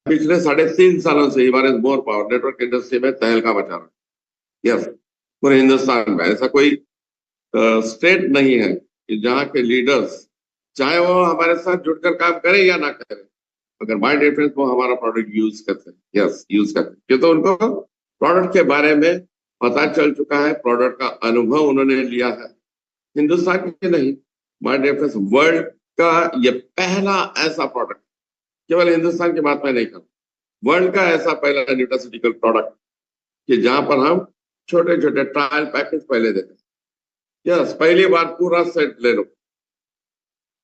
पिछले 3.5 सालों से इवारेस मोर पावर नेटवर्क इंडस्ट्री में तहलका मचा रहा है। यस, पूरे हिंदुस्तान में ऐसा कोई स्टेट नहीं है कि जहाँ के लीडर्स, चाहे वो हमारे साथ जुड़कर काम करें या ना करें, अगर बाय डिफरेंस वो हमारा प्रोडक्ट यूज करते हैं, यस यूज करते हैं, क्योंकि तो उनको प्रोडक्ट के बारे में पता चल चुका है, प्रोडक्ट का अनुभव उन्होंने लिया है। हिंदुस्तान के नहीं, बाय डिफरेंस वर्ल्ड का ये पहला ऐसा प्रोडक्ट, केवल हिंदुस्तान की बात मैं नहीं कर, वर्ल्ड का ऐसा पहला न्यूट्रास्यूटिकल प्रोडक्ट कि जहां पर हम छोटे छोटे ट्रायल पैकेज पहले देते हैं। यस, पहली बार पूरा सेट ले लो,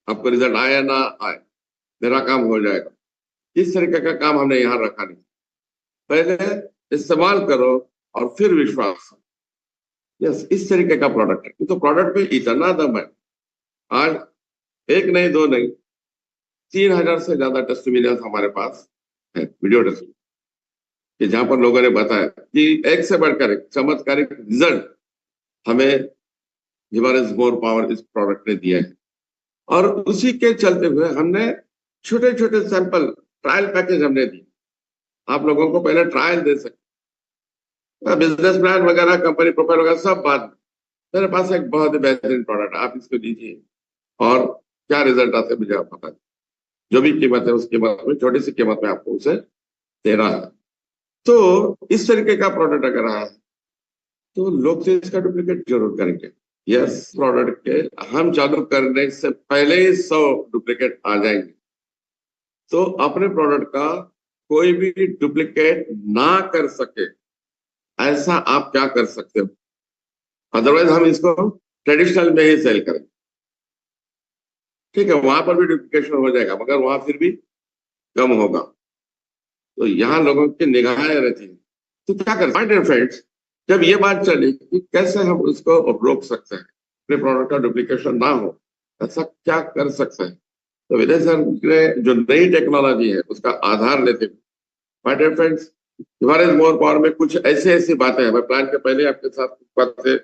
आपको रिजल्ट आया ना आए, मेरा काम हो जाएगा। इस तरीके का काम हमने यहाँ रखा नहीं, पहले इस्तेमाल करो और फिर विश्वास। यस, इस तरीके का प्रोडक्ट है। तो प्रोडक्ट में इतना दम है, आज एक नहीं दो नहीं 3000 से ज्यादा टेस्टिमोनियल्स हमारे पास है, वीडियो टेस्टिमोनियल, कि जहां पर लोगों ने बताया कि एक से बढ़कर एक चमत्कारिक रिजल्ट हमें इवारेस मोर पावर इस प्रोडक्ट ने दिया है। और उसी के चलते हुए हमने छोटे छोटे सैंपल ट्रायल पैकेज हमने दिए, आप लोगों को पहले ट्रायल दे सकते, बिजनेस प्लान वगैरह, कंपनी प्रोफाइल वगैरह सब बाद में। मेरे पास एक बहुत ही बेहतरीन प्रोडक्ट है, आप इसको लीजिए और क्या रिजल्ट आते हैं मुझे आप बता, जो भी कीमत है उस कीमत में, छोटी सी कीमत में आपको उसे देना है। तो इस तरीके का प्रोडक्ट अगर आया है तो लोग तो इसका डुप्लीकेट जरूर करेंगे। यस, प्रोडक्ट के हम चालू करने से पहले ही 100 डुप्लीकेट आ जाएंगे। तो अपने प्रोडक्ट का कोई भी डुप्लीकेट ना कर सके, ऐसा आप क्या कर सकते हो? अदरवाइज हम इसको ट्रेडिशनल में ही सेल करें, ठीक है, वहां पर भी डुप्लीकेशन हो जाएगा, मगर वहां फिर भी कम होगा। तो यहाँ लोगों की निगाहें रहती है। तो क्या कर सकते हैं फ्रेंड्स, जब ये बात चली कि कैसे हम उसको रोक सकते हैं, अपने प्रोडक्ट का डुप्लीकेशन ना हो, ऐसा क्या कर सकते हैं? तो विजय सर ने जो नई टेक्नोलॉजी है उसका आधार लेते हुए, माय डियर फ्रेंड्स, इवारेस मोर पावर में कुछ ऐसी ऐसी बातें हैं, मैं प्लान के पहले आपके साथ बातें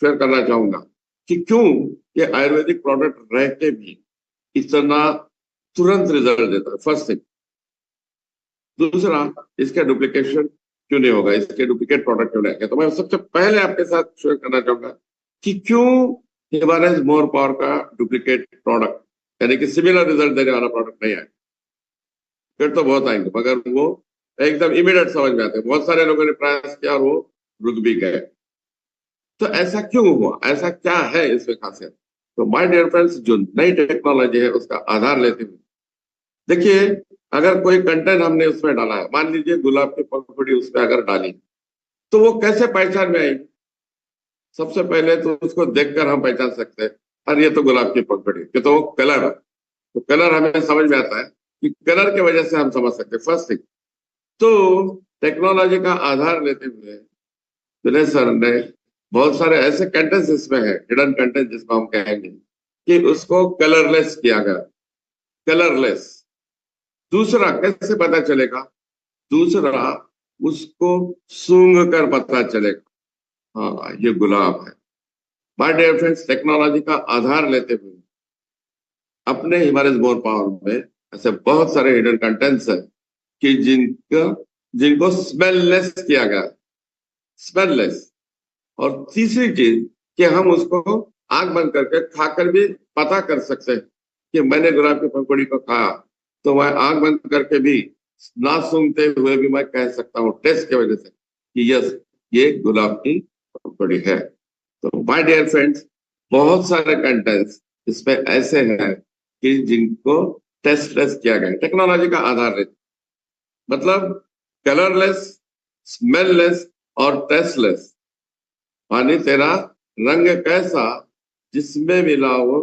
शेयर करना चाहूंगा कि क्यों ये आयुर्वेदिक प्रोडक्ट रह के भी इतना तुरंत रिजल्ट देता है, फर्स्ट थिंग। दूसरा, इसका डुप्लीकेशन क्यों नहीं होगा, इसके डुप्लीकेट प्रोडक्ट क्यों नहीं आएंगे। तो मैं सबसे पहले आपके साथ शेयर करना चाहूंगा कि क्यों इवारेस मोर पावर का डुप्लीकेट प्रोडक्ट, यानी कि सिमिलर रिजल्ट देने वाला प्रोडक्ट नहीं आए। फिर तो बहुत आएंगे, मगर वो एकदम इमीडिएट समझ में आते हैं। बहुत सारे लोगों ने प्रयास किया और वो रुक भी गए। तो ऐसा क्यों हुआ, ऐसा क्या है इसमें खासियत? तो माय डियर फ्रेंड्स, जो नई टेक्नोलॉजी है उसका आधार लेते हुए देखिए, अगर कोई कंटेंट हमने उसमें डाला है, मान लीजिए गुलाब की पंखुड़ी उसमें अगर डाली, तो वो कैसे पहचान में आएगी? सबसे पहले तो उसको देखकर हम पहचान सकते हैं, अरे ये तो गुलाब की पंखुड़ी, ये तो कलर है। तो कलर हमें समझ में आता है कि कलर की वजह से हम समझ सकते हैं, फर्स्ट थिंग। तो टेक्नोलॉजी का आधार लेते हुए विनय सर ने बहुत सारे ऐसे कंटेंट्स इसमें है, हिडन कंटेंट जिसको हम कहेंगे, कि उसको कलरलेस किया गया, कलरलेस। दूसरा, कैसे पता चलेगा? दूसरा, उसको सूंघ कर पता चलेगा, हाँ ये गुलाब है। माय डियर फ्रेंड्स, टेक्नोलॉजी का आधार लेते हुए अपने इवारेस मोर पावर में ऐसे बहुत सारे हिडन कंटेंट्स है कि जिनको स्मेललेस किया गया, स्मेललेस। और तीसरी चीज कि हम उसको आंख बंद करके खाकर भी पता कर सकते हैं कि मैंने गुलाब की पंखुड़ी को खाया, तो मैं आंख बंद करके भी, ना सूंघते हुए भी मैं कह सकता हूँ टेस्ट की वजह से कि यस ये गुलाब की पंखुड़ी है। तो माय डियर फ्रेंड्स, बहुत सारे कंटेंट्स इसमें ऐसे हैं कि जिनको टेस्टलेस किया गया, टेक्नोलॉजी का आधार है, मतलब कलरलेस, स्मेललेस और टेस्टलेस। पानी तेरा रंग कैसा, जिसमें मिलाओ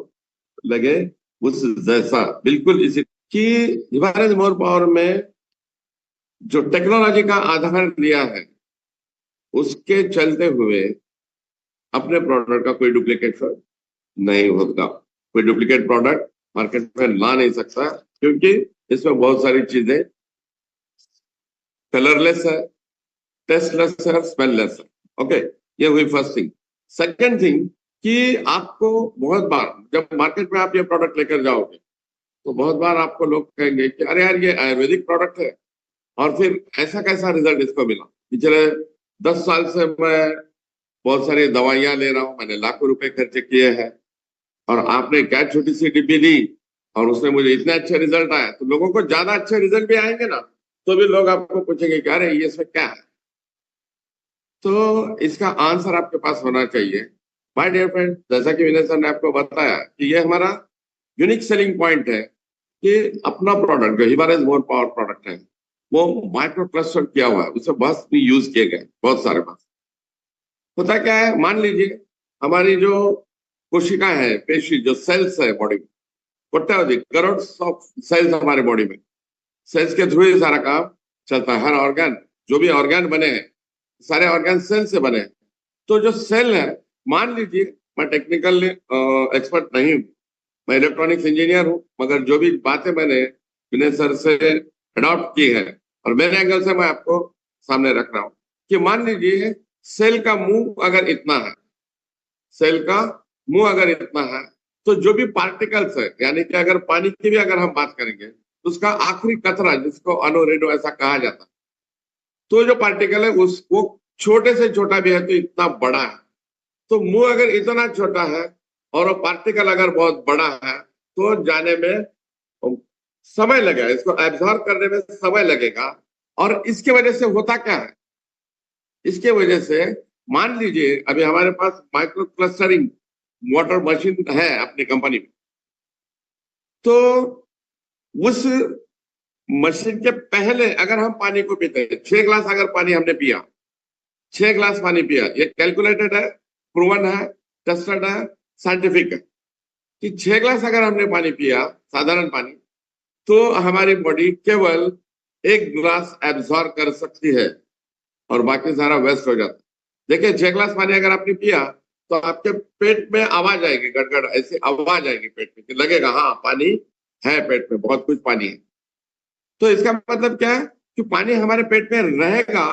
लगे उस जैसा, बिल्कुल इसी की इवारेस मोर पावर में जो टेक्नोलॉजी का आधार लिया है, उसके चलते हुए अपने प्रोडक्ट का कोई डुप्लीकेट नहीं होगा। कोई डुप्लीकेट प्रोडक्ट मार्केट में ला नहीं सकता, क्योंकि इसमें बहुत सारी चीजें कलरलेस है, टेस्टलेस है, स्मेललेस है। ओके, ये हुई फर्स्ट थिंग। सेकंड थिंग कि आपको बहुत बार जब मार्केट में आप ये प्रोडक्ट लेकर जाओगे, तो बहुत बार आपको लोग कहेंगे कि अरे यार ये आयुर्वेदिक प्रोडक्ट है और फिर ऐसा कैसा रिजल्ट इसको मिला। पिछले 10 साल से मैं बहुत सारी दवाइयां ले रहा हूँ, मैंने लाखों रुपए खर्च किए हैं, और आपने क्या छोटी सी डिब्बी दी और उसमें मुझे इतने अच्छे रिजल्ट आए, तो लोगों को ज्यादा अच्छे रिजल्ट भी आएंगे ना, तो भी लोग आपको पूछेंगे क्या रे ये इसमें क्या है। तो इसका आंसर आपके पास होना चाहिए। माय डियर फ्रेंड, जैसा कि विनय सर ने आपको बताया कि ये हमारा यूनिक सेलिंग पॉइंट है कि अपना प्रोडक्ट जो हिमालयन मोर पावर प्रोडक्ट है वो माइक्रो क्लस्टर किया हुआ है, उसे बस भी यूज किए गए बहुत सारे बस। होता क्या है, मान लीजिए हमारी जो कोशिका है, पेशी जो सेल्स है बॉडी में, कोट्यावधि करोड़ ऑफ सेल्स हमारे बॉडी में, सेल्स के थ्रू ही सारा काम चलता है। हर ऑर्गन, जो भी ऑर्गन बने हैं सारे ऑर्गन सेल से बने हैं। तो जो सेल है, मान लीजिए मैं टेक्निकल एक्सपर्ट नहीं हूँ, मैं इलेक्ट्रॉनिक्स इंजीनियर हूँ, मगर जो भी बातें मैंने विनय सर से अडॉप्ट की है और मेरे एंगल से मैं आपको सामने रख रहा हूँ कि मान लीजिए सेल का मुंह अगर इतना है, सेल का मुंह अगर इतना है, तो जो भी पार्टिकल्स है, यानी कि अगर पानी की भी अगर हम बात करेंगे तो उसका आखिरी कतरा जिसको अणुरेणु ऐसा कहा जाता है, तो जो पार्टिकल है उसको छोटे से छोटा भी है तो इतना बड़ा है। तो मुंह अगर इतना छोटा है और वो पार्टिकल अगर बहुत बड़ा है तो जाने में समय लगेगा, इसको एब्जॉर्ब करने में समय लगेगा। और इसके वजह से होता क्या है, इसके वजह से मान लीजिए अभी हमारे पास माइक्रो क्लस्टरिंग वाटर मशीन है अपनी कंपनी में, तो उस मशीन के पहले अगर हम पानी को पीते हैं, 6 ग्लास अगर पानी हमने पिया, 6 ग्लास पानी पिया, ये कैलकुलेटेड है, प्रूवन है, टेस्टेड है, साइंटिफिक है कि 6 ग्लास अगर हमने पानी पिया साधारण पानी, तो हमारी बॉडी केवल 1 ग्लास एब्जॉर्ब कर सकती है और बाकी सारा वेस्ट हो जाता है। देखिए 6 ग्लास पानी अगर आपने पिया तो आपके पेट में आवाज आएगी, गड़गड़ ऐसी आवाज आएगी पेट में कि लगेगा हाँ पानी है, पेट में बहुत कुछ पानी है। तो इसका मतलब क्या है कि पानी हमारे पेट में रहेगा,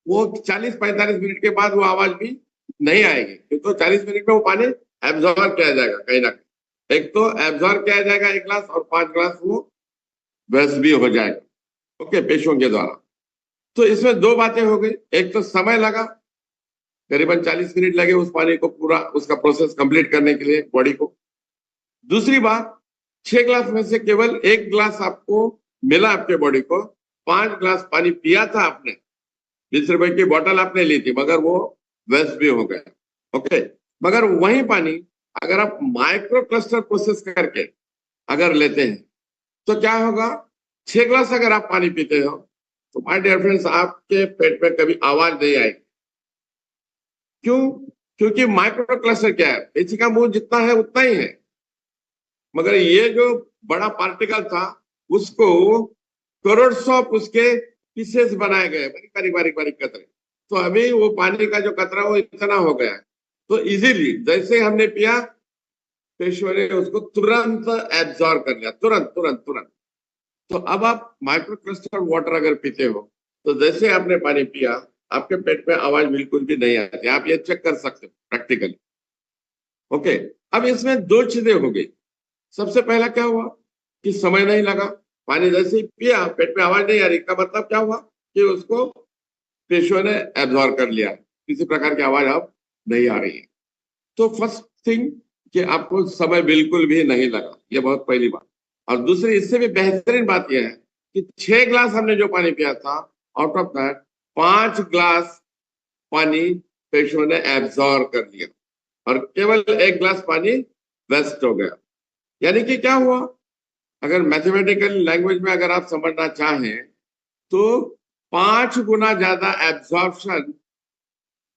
वो 40-45 मिनट के बाद वो आवाज भी नहीं आएगी, क्योंकि 40 मिनट में वो पानी एब्जॉर्ब किया जाएगा कहीं ना कहीं। एक तो एब्जॉर्ब किया जाएगा 1 ग्लास, और 5 ग्लास वो वेस्ट भी हो जाएगा, ओके, पेशियों के द्वारा। तो इसमें दो बातें हो गई, एक तो समय लगा, करीबन 40 मिनट लगे उस पानी को पूरा उसका प्रोसेस कंप्लीट करने के लिए बॉडी को। दूसरी बात, 6 ग्लास में से केवल 1 ग्लास आपको मिला आपके बॉडी को, 5 ग्लास पानी पिया था आपने, 20 रुपए की बोतल आपने ली थी, मगर वो वेस्ट भी हो गया, ओके। मगर वही पानी अगर आप माइक्रो क्लस्टर प्रोसेस करके अगर लेते हैं तो क्या होगा, 6 ग्लास अगर आप पानी पीते हो तो माय डियर फ्रेंड्स आपके पेट में कभी आवाज नहीं आएगी। क्यों? क्योंकि माइक्रो क्लस्टर क्या है, पेची का मुंह जितना है उतना ही है, मगर ये जो बड़ा पार्टिकल था उसको करोड़ उसके पीसेस बनाए गए, बारीक बारीक बारीक कतरे। तो अभी वो पानी का जो कतरा वो इतना हो गया है, तो इजीली जैसे हमने पिया पेशियों ने उसको तुरंत एब्जॉर्ब कर लिया, तुरंत तुरंत तुरंत। तो अब आप माइक्रो क्रिस्टल वाटर अगर पीते हो तो जैसे आपने पानी पिया आपके पेट में आवाज बिल्कुल भी नहीं आती, आप ये चेक कर सकते हो प्रैक्टिकली, ओके। अब इसमें दो चीजें हो गई। सबसे पहला क्या हुआ कि समय नहीं लगा, पानी जैसे ही पिया पेट में आवाज नहीं आ रही, का मतलब क्या हुआ कि उसको पेशियों ने एब्जॉर्ब कर लिया, किसी प्रकार की आवाज अब नहीं आ रही है। तो फर्स्ट थिंग कि आपको समय बिल्कुल भी नहीं लगा, ये बहुत पहली बात। और दूसरी इससे भी बेहतरीन बात यह है कि 6 ग्लास हमने जो पानी पिया था, आउट ऑफ दैट 5 ग्लास पानी पेशियों ने एब्जॉर्ब कर लिया और केवल 1 ग्लास पानी वेस्ट हो गया। यानी कि क्या हुआ, अगर मैथमेटिकल लैंग्वेज में अगर आप समझना चाहें तो 5 गुना ज्यादा एब्जॉर्प्शन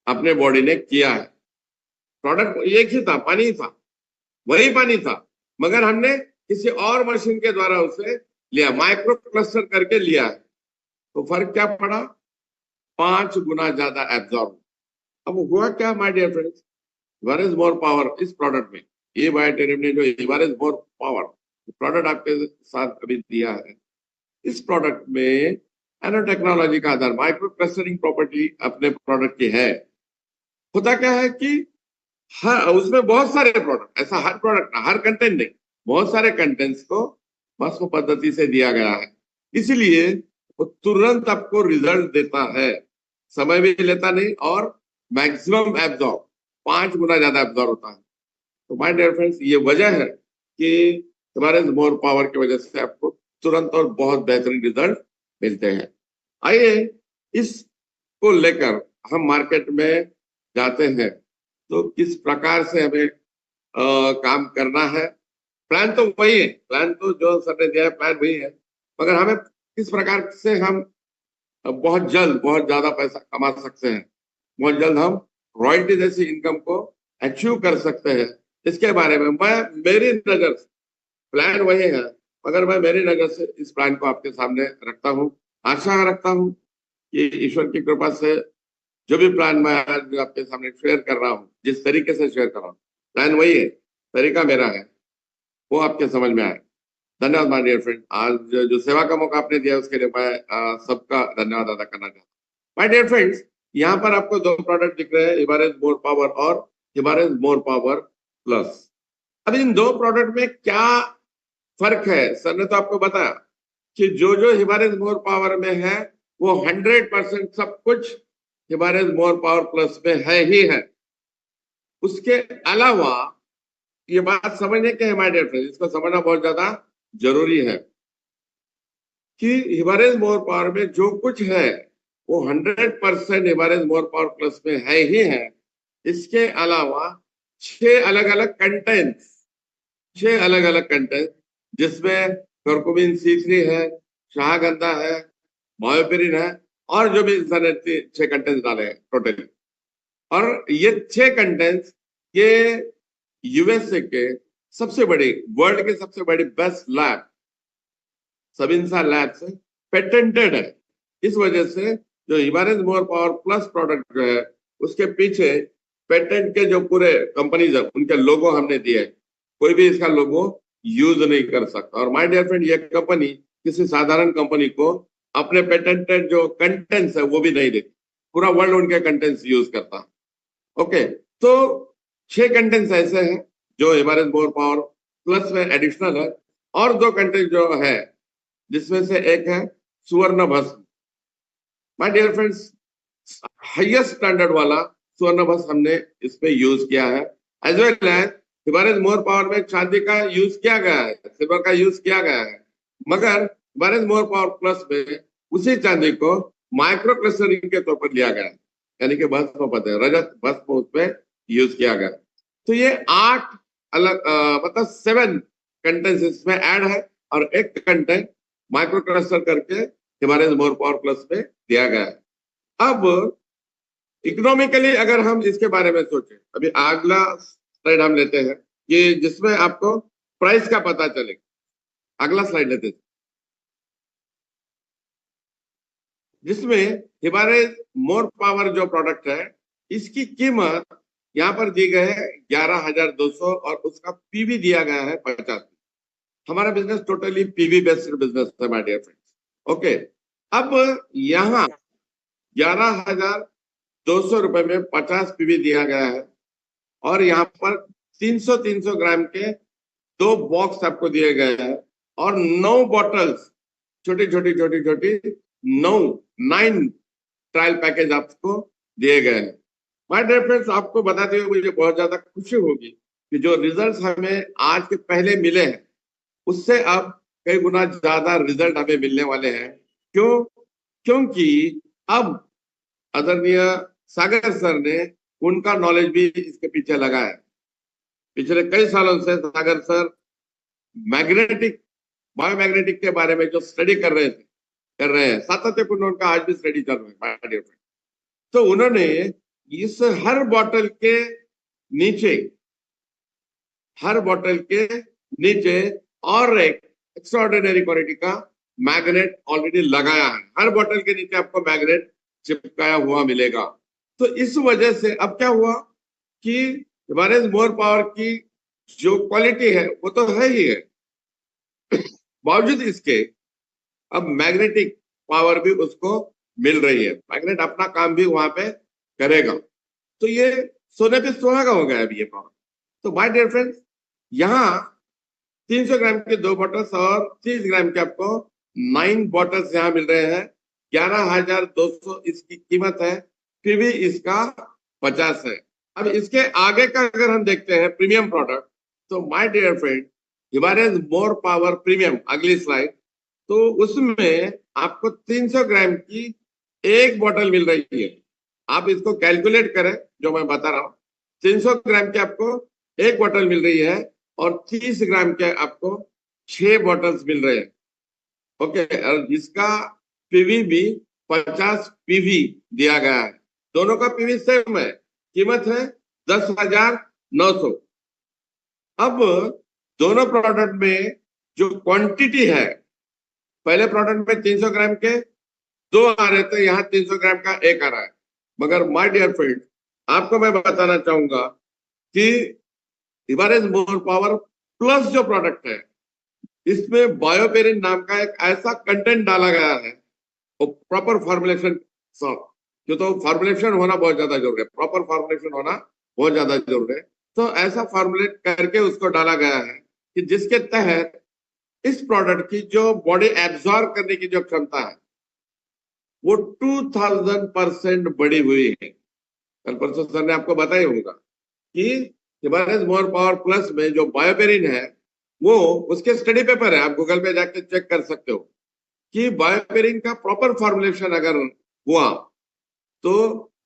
अपने बॉडी ने किया है। प्रोडक्ट एक ही था, पानी ही था, वही पानी था, मगर हमने किसी और मशीन के द्वारा उसे लिया, माइक्रो क्लस्टर करके लिया है। तो फर्क क्या पड़ा, 5 गुना ज्यादा एब्जॉर्ब। अब हुआ क्या my dear friends, one is more power इस प्रोडक्ट में, ये बायोटेरियम ने जो one is more power product आपके साथ अभी दिया है, इस प्रोडक्ट में एनो टेक्नोलॉजी का आधार माइक्रो क्लस्टरिंग प्रॉपर्टी अपने प्रोडक्ट की है। होता क्या है कि हर उसमें बहुत सारे प्रोडक्ट, ऐसा हर प्रोडक्ट हर कंटेंट नहीं, बहुत सारे कंटेंट्स को भस्म पद्धति से दिया गया है, इसलिए वो तुरंत आपको रिजल्ट देता है, समय भी लेता नहीं और मैक्सिमम एब्जॉर्ब 5 गुना ज्यादा एब्जॉर्ब होता है। तो माय डियर फ्रेंड्स, ये वजह है कि हमारे मोर पावर की वजह से आपको तुरंत और बहुत बेहतरीन रिजल्ट मिलते हैं। आइए इसको लेकर हम मार्केट में जाते हैं, तो किस प्रकार से हमें काम करना है। प्लान तो वही है, प्लान तो जो सर ने दिया है प्लान वही है, मगर हमें किस प्रकार से हम बहुत जल्द बहुत ज्यादा पैसा कमा सकते हैं, बहुत जल्द हम रॉयल्टी जैसी इनकम को अचीव कर सकते हैं, इसके बारे में मैं मेरी नजर से, प्लान वही है मगर मैं मेरी नजर से इस प्लान को आपके सामने रखता हूँ। आशा रखता हूँ कि ईश्वर की कृपा से जो भी प्लान मैं आज आपके सामने शेयर कर रहा हूँ, जिस तरीके से शेयर कर रहा हूँ, प्लान वही है, तरीका मेरा है, वो आपके समझ में आए। धन्यवाद माय डियर फ्रेंड। आज जो सेवा का मौका आपने दिया उसके लिए मैं सबका धन्यवाद अदा करना चाहता हूँ। माय डियर फ्रेंड्स, यहाँ पर आपको 2 प्रोडक्ट दिख रहे हैं, हिमालयन मोर पावर और हिमालयन मोर पावर प्लस। अब इन 2 प्रोडक्ट में क्या फर्क है, सर ने तो आपको बताया कि जो जो हिमालयन मोर पावर में है वो 100% सब कुछ हिमालयन मोर पावर प्लस में है ही है। उसके अलावा ये बात समझने के माय डियर फ्रेंड्स, इसको समझना बहुत ज्यादा जरूरी है कि हिमालयन मोर पावर में जो कुछ है वो 100% हिमालयन मोर पावर प्लस में है ही है। इसके अलावा 6 अलग अलग कंटेंट्स, 6 अलग अलग कंटेंट, जिसमें कर्कुमिन C3 है, शाहगंधा है, बायोपेरिन है और जो भी इंसान ने 6 कंटेंट्स डाले हैं टोटली। और ये 6 कंटेंट्स ये यूएसए के सबसे बड़ी, वर्ल्ड के सबसे बड़ी बेस्ट लैब सबिंसा लैब से पेटेंटेड है। इस वजह से जो Himalayan more power plus product जो है उसके पीछे पेटेंट के जो पूरे कंपनीज है उनके लोगो हमने दिए, कोई भी इसका लोगो यूज नहीं कर सकता। और माय डियर फ्रेंड, ये कंपनी किसी साधारण कंपनी को अपने पेटेंटेड जो कंटेंट्स है वो भी नहीं देती, पूरा वर्ल्ड उनके कंटेंट्स यूज करता है। ओके, तो 6 कंटेंट्स ऐसे हैं जो हिमालयन मोर पावर प्लस में एडिशनल है, और 2 कंटेंट जो है जिसमें से एक है सुवर्ण भस्म। My dear friends, highest standard वाला सुवर्ण भस्म हमने इसमें यूज किया है। As well as Himalayan more power में चांदी का यूज किया गया है, सिल्वर का यूज किया गया है, मगर हिमालयन मोर पावर प्लस में उसी चांदी को माइक्रो क्लस्टरिंग के तौर पर लिया गया है, यानी कि भस्म पद रजत भस्म उसमें यूज किया गया। तो ये 8 अलग मतलब 7 कंटेंट्स इसमें ऐड है और एक कंटेंट माइक्रो क्लस्टर करके हिमालयन मोर पावर प्लस में दिया गया है। अब इकोनॉमिकली अगर हम इसके बारे में सोचें, अभी अगला स्लाइड हम लेते हैं कि जिसमें आपको प्राइस का पता चलेगा। अगला स्लाइड लेते हैं जिसमें हिमालयन मोर पावर जो प्रोडक्ट है इसकी कीमत यहाँ पर दी गई है 11,200 और उसका पीवी दिया गया है 50। हमारा business totally PV based business है माय डियर फ्रेंड्स। ओके, अब यहाँ 11,200 रुपए में 50 पीवी दिया गया है और यहाँ पर 300 ग्राम के 2 बॉक्स आपको दिए गए हैं और 9 बॉटल्स, छोटी छोटी 9 ट्रायल पैकेज आपको दिए गए हैं। माय डियर फ्रेंड्स, आपको बताते हुए मुझे बहुत ज्यादा खुशी होगी कि जो रिजल्ट्स हमें आज के पहले मिले हैं उससे अब कई गुना ज्यादा रिजल्ट हमें मिलने वाले हैं। क्यों? क्योंकि अब आदरणीय सागर सर ने उनका नॉलेज भी इसके पीछे लगा है। पिछले कई सालों से सागर सर मैग्नेटिक, बायोमैग्नेटिक के बारे में जो स्टडी कर रहे हैं, सातत्यपूर्ण उनका आज भी स्टडी चल रहा है। तो उन्होंने इस हर बोतल के नीचे और एक एक्स्ट्राऑर्डिनरी क्वालिटी का मैग्नेट ऑलरेडी लगाया है। हर बोतल के नीचे आपको मैग्नेट चिपकाया हुआ मिलेगा। तो इस वजह से अब क्या हुआ कि हिमालयन मोर पावर की जो क्वालिटी है वो तो है ही है, बावजूद इसके अब मैग्नेटिक पावर भी उसको मिल रही है, मैग्नेट अपना काम भी वहां पे करेगा। तो ये सोने पे सुहागा हो गया अभी ये पावर। तो माय डियर फ्रेंड्स, यहाँ 300 ग्राम के 2 बॉटल्स और 30 ग्राम के आपको 9 बॉटल्स यहाँ मिल रहे हैं, 11,200 इसकी कीमत है, फिर भी इसका 50 है। अब इसके आगे का अगर हम देखते हैं प्रीमियम प्रोडक्ट, तो my dear friend, Himalayan more power premium, अगली स्लाइड, तो उसमें आपको 300 ग्राम की एक बोतल मिल रही है। आप इसको कैलकुलेट करें जो मैं बता रहा हूँ, 300 ग्राम की आपको एक बोतल मिल रही है और 30 ग्राम के आपको 6 बॉटल्स मिल रहे हैं। ओके, और जिसका पीवी भी 50 पीवी दिया गया है, दोनों का पीवी सेम है, कीमत है 10,900। अब दोनों प्रोडक्ट में जो क्वांटिटी है, पहले प्रोडक्ट में 300 ग्राम के 2 आ रहे थे, यहाँ 300 ग्राम का एक आ रहा है। मगर माय डियर फ्रेंड, आपको मैं बताना चाहूंगा कि हिमालयन मोर पावर प्लस जो प्रोडक्ट है, इसमें बायोपेरिन नाम का एक ऐसा कंटेंट डाला गया है, वो प्रॉपर फॉर्मुलेशन, क्यों तो फॉर्मुलेशन होना बहुत ज्यादा जरूरी है, प्रॉपर फॉर्मुलेशन होना बहुत ज्यादा जरूरी है। तो ऐसा फॉर्मुलेट करके उसको डाला गया है कि जिसके तहत इस प्रोडक्ट की जो बॉडी एब्जॉर्ब करने की जो क्षमता है वो 2000% बढ़ी हुई है। कल परसों सर ने आपको बताया होगा कि हिमालयन मोर पावर प्लस में जो बायोपेरिन है, वो उसके स्टडी पेपर है, आप गूगल पे जाके चेक कर सकते हो कि बायोपेरिन का प्रॉपर फॉर्मुलेशन अगर हुआ तो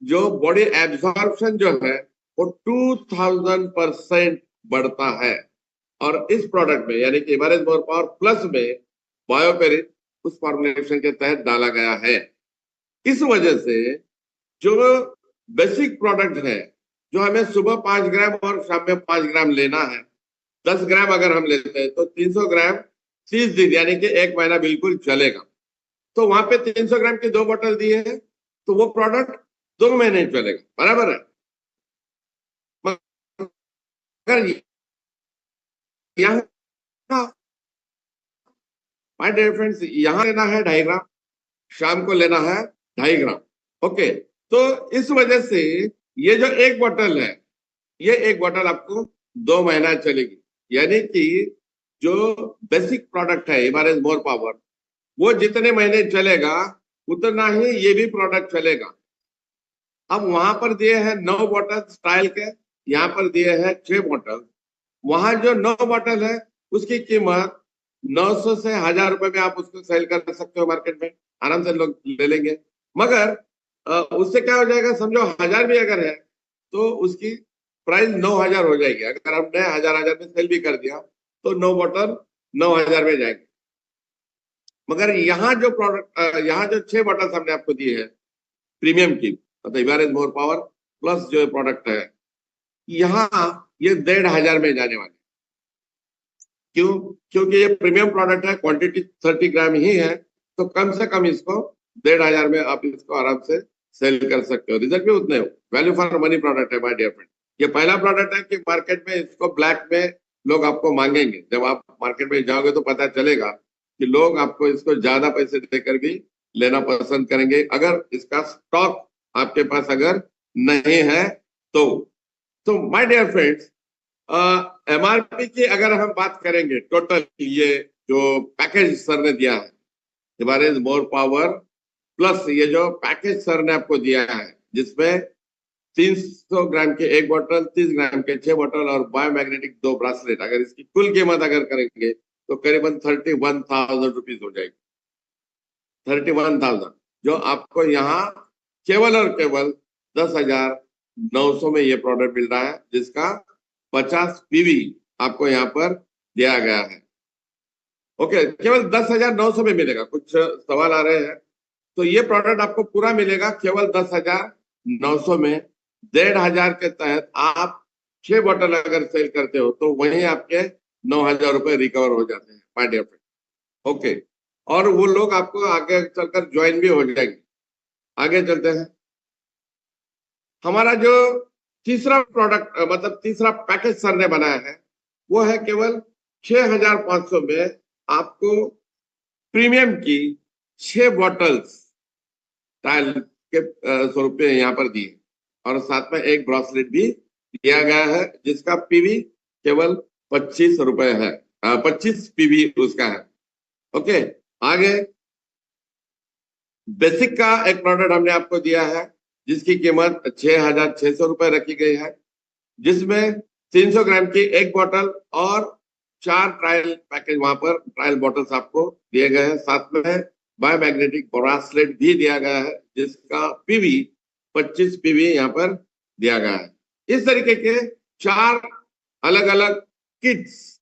जो बॉडी एब्जॉर्प्शन जो है वो 2000% बढ़ता है। और इस प्रोडक्ट में यानी कि हिमालयन मोर पावर प्लस में बायोपेरिन उस फॉर्मुलेशन के तहत डाला गया है। इस वजह से जो बेसिक प्रोडक्ट है, जो हमें सुबह 5 ग्राम और शाम में 5 ग्राम लेना है, 10 ग्राम अगर हम लेते हैं तो 300 ग्राम 30 दिन यानी कि 1 महीना बिल्कुल चलेगा। तो वहां पे 300 ग्राम की 2 बोतल दी है, तो वो प्रोडक्ट 2 महीने चलेगा, बराबर है। मगर यहाँ माय डियर फ्रेंड्स, यहाँ लेना है 2.5 ग्राम, शाम को लेना है 2.5 ग्राम। ओके, तो इस वजह से ये जो एक बोतल है, ये एक बोतल आपको 2 महीना चलेगी। यानी कि जो बेसिक प्रोडक्ट है हिमालयन मोर पावर, वो जितने महीने चलेगा उतना ही ये भी प्रोडक्ट चलेगा। अब वहां पर दिए हैं 9 बोतल स्टाइल के, यहाँ पर दिए हैं 6 बोतल। वहां जो 9 बोतल है उसकी कीमत 900 से 1000 रुपए में आप उसको सेल कर सकते हो मार्केट में, आराम से लोग ले लेंगे। मगर उससे क्या हो जाएगा, समझो 1000 भी अगर है तो उसकी प्राइस 9000 हो जाएगी। अगर हमने 1000 में सेल भी कर दिया तो 9 बोतल 9000 में जाएगी। मगर यहाँ जो प्रोडक्ट, यहाँ जो 6 बोतल हमने आपको दी है प्रीमियम की, मतलब हिमालयन मोर पावर प्लस जो प्रोडक्ट है, यहाँ ये 1500 में जाने वाले। क्यों? क्योंकि ये प्रीमियम प्रोडक्ट है, क्वांटिटी 30 ग्राम ही है, तो कम से कम इसको 1500 में आप इसको आराम से सेल कर सकते हो। रिजल्ट भी उतने हो, वैल्यू फॉर मनी प्रोडक्ट है माय डियर फ्रेंड। ये पहला प्रोडक्ट है कि मार्केट में इसको ब्लैक में लोग आपको मांगेंगे। जब आप मार्केट में जाओगे तो पता चलेगा कि लोग आपको इसको ज्यादा पैसे देकर भी लेना पसंद करेंगे, अगर इसका स्टॉक आपके पास अगर नहीं है तो माय डियर फ्रेंड्स, एमआरपी की अगर हम बात करेंगे, टोटल ये जो पैकेज सर ने दिया है हिमालयन मोर पावर प्लस, ये जो पैकेज सर ने आपको दिया है जिसमें 300 ग्राम के एक बोतल, 30 ग्राम के 6 बोतल और बायोमैग्नेटिक 2 ब्रासलेट, अगर इसकी कुल कीमत अगर करेंगे तो करीबन 31,000 रुपीज हो जाएगी। 31,000 जो आपको यहाँ केवल और केवल 10,900 में ये प्रोडक्ट मिल रहा है, जिसका 50 पीवी आपको यहाँ पर दिया गया है। ओके, केवल 10,900 में मिलेगा। कुछ सवाल आ रहे हैं, तो ये प्रोडक्ट आपको पूरा मिलेगा केवल 10,900 में। 1500 के तहत आप 6 बोतल अगर सेल करते हो तो वहीं आपके 9,000 रुपए रिकवर हो जाते हैं माय डियर फ्रेंड। ओके, और वो लोग आपको आगे चलकर ज्वाइन भी हो जाएंगे। आगे चलते हैं। हमारा जो तीसरा प्रोडक्ट, मतलब तीसरा पैकेज सर ने बनाया है, वो है केवल 6,500 में आपको प्रीमियम की 6 बॉटल्स टाइल के स्वरूप में यहाँ पर दिए, और साथ में एक ब्रासलेट भी दिया गया है जिसका पीवी केवल 25 रुपए है, 25 पीवी उसका है। ओके, आगे बेसिक का एक प्रोडक्ट हमने आपको दिया है जिसकी कीमत 6,600 रुपए रखी गई है, जिसमें 300 ग्राम की एक बोतल और 4 ट्रायल पैकेज वहां पर ट्रायल बोतल्स आपको दिए गए हैं। साथ में बायोमैग्नेटिक ब्रासलेट भी दिया गया है जिसका पीवी 25 पीवी यहाँ पर दिया गया है। इस तरीके के 4 अलग अलग किट्स